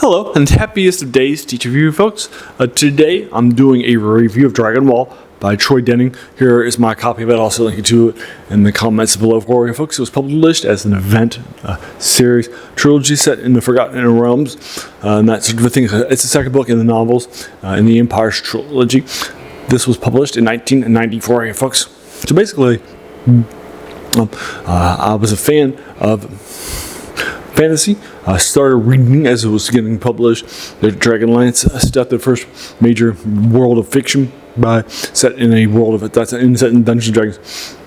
Hello, and happiest of days to each of you folks. Today, I'm doing a review of Dragonwall by Troy Denning. Here is my copy of it. I'll also link you to it in the comments below for you folks. It was published as an event series trilogy set in the Forgotten Realms, and that sort of a thing. It's the second book in the novels in the Empire Trilogy. This was published in 1994, folks. So basically, I was a fan of fantasy. I started reading as it was getting published. The Dragonlance stuff, the first major world of fiction set in a world of set in Dungeons and Dragons,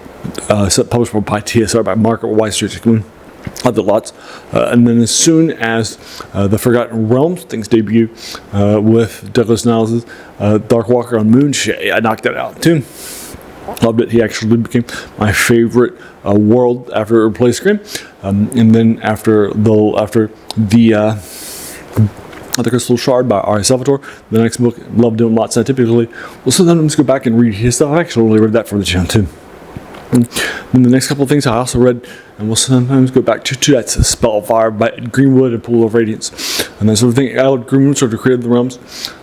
published by TSR by Margaret Weiss. Other lots, and then as soon as the Forgotten Realms things debut with Douglas Niles' Darkwalker on Moonshae, I knocked that out too. Loved it. He actually became my favorite world after it replaced Grimm. And then after the Crystal Shard by R.A. Salvatore, the next book, loved him lots. I typically will sometimes go back and read his stuff. I actually read that for the channel too. And then the next couple of things I also read, and we'll sometimes go back to that's Spellfire by Greenwood and Pool of Radiance, and that sort of thing. Greenwood sort of created the realms,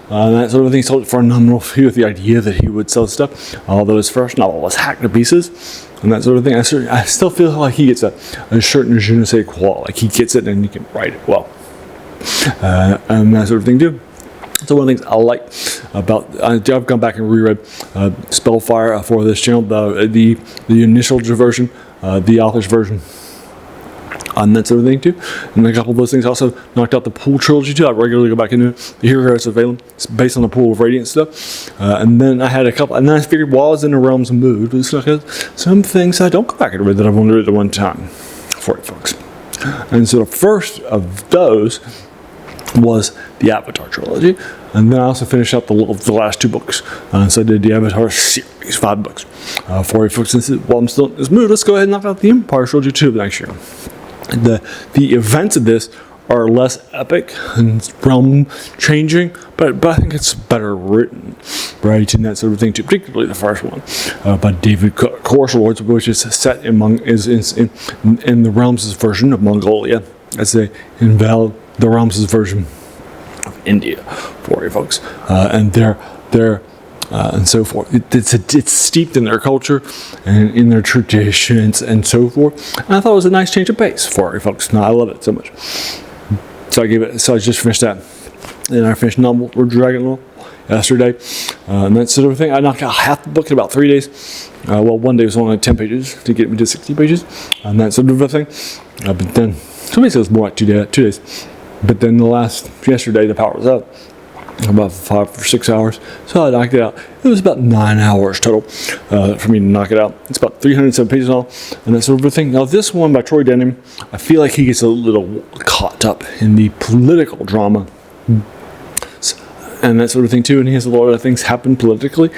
and that sort of thing. Sold it for a nominal fee with the idea that he would sell stuff, although his first novel was hacked to pieces, and that sort of thing. I still feel like he gets a certain je ne sais quoi, like he gets it and he can write it well, and that sort of thing too. So one of the things I like about I've gone back and reread Spellfire for this channel, the initial version, the author's version, and that sort of thing too. And a couple of those things also knocked out the Pool trilogy too. I regularly go back into it. The Heroes of Valen, it's based on the Pool of Radiance stuff. And then I had a couple, and then I figured while I was in the Realms of Mood, some things I don't go back and read that I've only read at one time for you folks. And so the first of those was the Avatar trilogy, and then I also finished up the last two books. So I did the Avatar series, 5 books. For you folks, while I'm still in this mood, let's go ahead and knock out the Empire Trilogy 2 next year. The events of this are less epic and realm changing, but I think it's better written, right, and that sort of thing too. Particularly the first one by David Course Lords, which is set in the Realms' version of Mongolia, as they invalid the Realms' version of India for you folks, and they're and so forth. It's steeped in their culture and in their traditions and so forth. And I thought it was a nice change of pace for you folks. No, I love it so much. So I just finished that. Then I finished novel or Dragonwall yesterday, and that sort of thing. I knocked out half the book in about 3 days. One day was only 10 pages to get me to 60 pages, and that sort of a thing. But then somebody says more like 2 days. But then yesterday, the power was out about 5 or 6 hours, so I knocked it out. It was about 9 hours total for me to knock it out. It's about 307 pages all, and that sort of a thing. Now, this one by Troy Denning, I feel like he gets a little caught up in the political drama and that sort of thing too, and he has a lot of things happen politically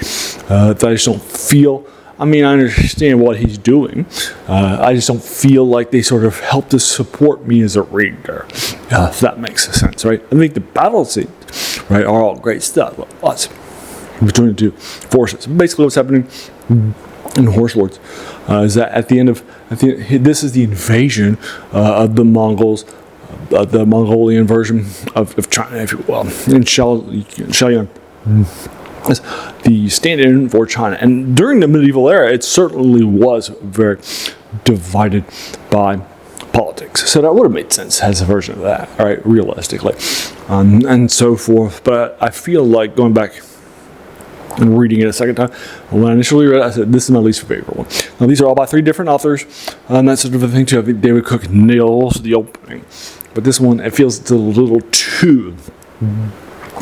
that I just don't feel. I mean, I understand what he's doing. I just don't feel like they sort of help to support me as a reader, if that makes sense, right? I think the battle scenes, right, are all great stuff. Lots between the two forces. Basically, what's happening in Horse Lords is that at the end, this is the invasion of the Mongols, the Mongolian version of China, if you will, in Xiaoyang. As the stand-in for China, and during the medieval era, it certainly was very divided by politics. So that would have made sense as a version of that, all right, realistically, and so forth. But I feel like going back and reading it a second time, when I initially read it, I said this is my least favorite one. Now these are all by 3 different authors, and that sort of a thing too. I think David Cook nails the opening, but this one, it feels a little too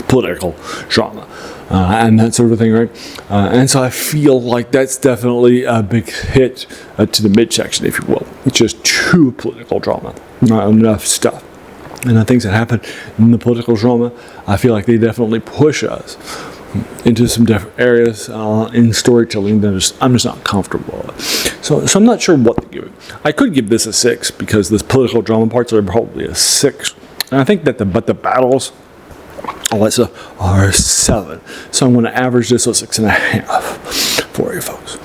political drama. And that sort of thing, right? And so I feel like that's definitely a big hit to the midsection, if you will. It's just too political drama, not enough stuff. And the things that happen in the political drama, I feel like they definitely push us into some different areas in storytelling that I'm just not comfortable with. So I'm not sure what to give it. I could give this a 6 because the political drama parts are probably a 6. And I think that the battles, are 7. So I'm going to average this to 6.5 for you folks.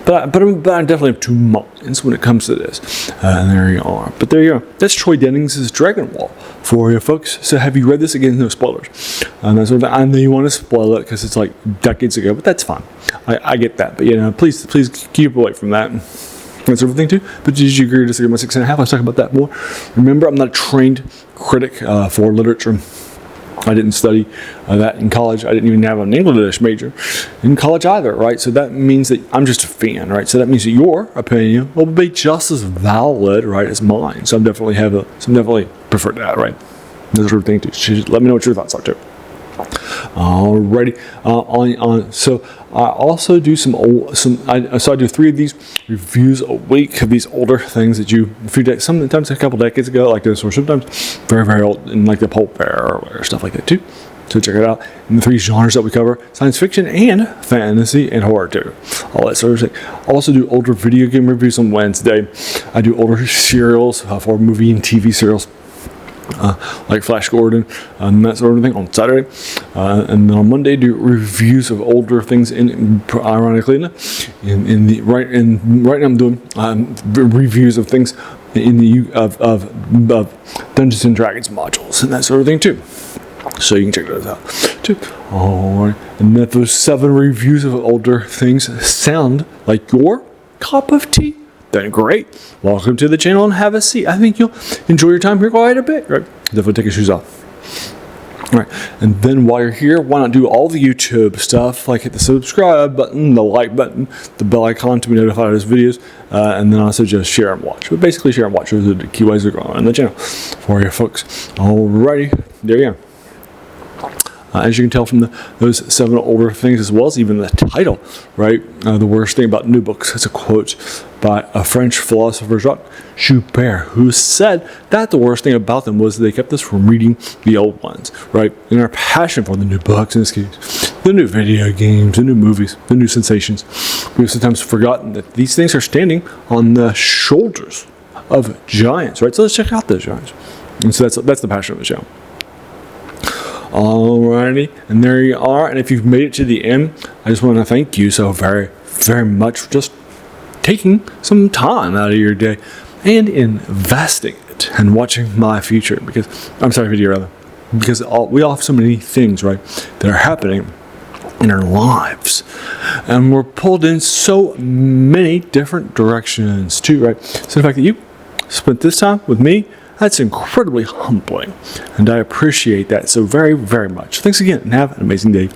but I'm definitely of two minds when it comes to this. And there you are. But there you go. That's Troy Dennings's Dragonwall for you folks. So have you read this? Again, no spoilers. I know you want to spoil it because it's like decades ago, but that's fine. I get that. But, you know, please keep away from that. That's everything too. But did you agree to disagree with my 6.5? Let's talk about that more. Remember, I'm not a trained critic for literature. I didn't study that in college. I didn't even have an English major in college either, right? So that means that I'm just a fan, right? So that means that your opinion will be just as valid, right, as mine. So I definitely prefer that, right? That's everything too. Let me know what your thoughts are too. Alrighty. So I also do I do 3 of these reviews a week of these older things that sometimes a couple decades ago, like this, or sometimes very, very old, in like the pulp era or stuff like that too. So check it out. And the 3 genres that we cover: science fiction and fantasy and horror too. All that sort of thing. I also do older video game reviews on Wednesday. I do older serials for movie and TV serials. Like Flash Gordon and that sort of thing on Saturday, and then on Monday do reviews of older things. Ironically, right now I'm doing reviews of things in the of Dungeons and Dragons modules and that sort of thing too. So you can check those out too. Alright, and if those 7 reviews of older things sound like your cup of tea, then great. Welcome to the channel and have a seat. I think you'll enjoy your time here quite a bit. Right? Definitely take your shoes off. All right. And then while you're here, why not do all the YouTube stuff, like hit the subscribe button, the like button, the bell icon to be notified of those videos, and then also just share and watch. But basically share and watch are the key ways to grow on the channel for you folks. Alrighty. There you go. As you can tell from those 7 older things, as well as even the title, right? The worst thing about new books. It's a quote by a French philosopher, Jacques Joubert, who said that the worst thing about them was they kept us from reading the old ones, right? And our passion for the new books, in this case, the new video games, the new movies, the new sensations. We've sometimes forgotten that these things are standing on the shoulders of giants, right? So let's check out those giants. And so that's the passion of the channel. Alrighty, and there you are. And if you've made it to the end, I just want to thank you so very, very much for just taking some time out of your day and investing it and watching my video rather, because we all have so many things, right, that are happening in our lives, and we're pulled in so many different directions too, right? So the fact that you spent this time with me, that's incredibly humbling, and I appreciate that so very, very much. Thanks again, and have an amazing day.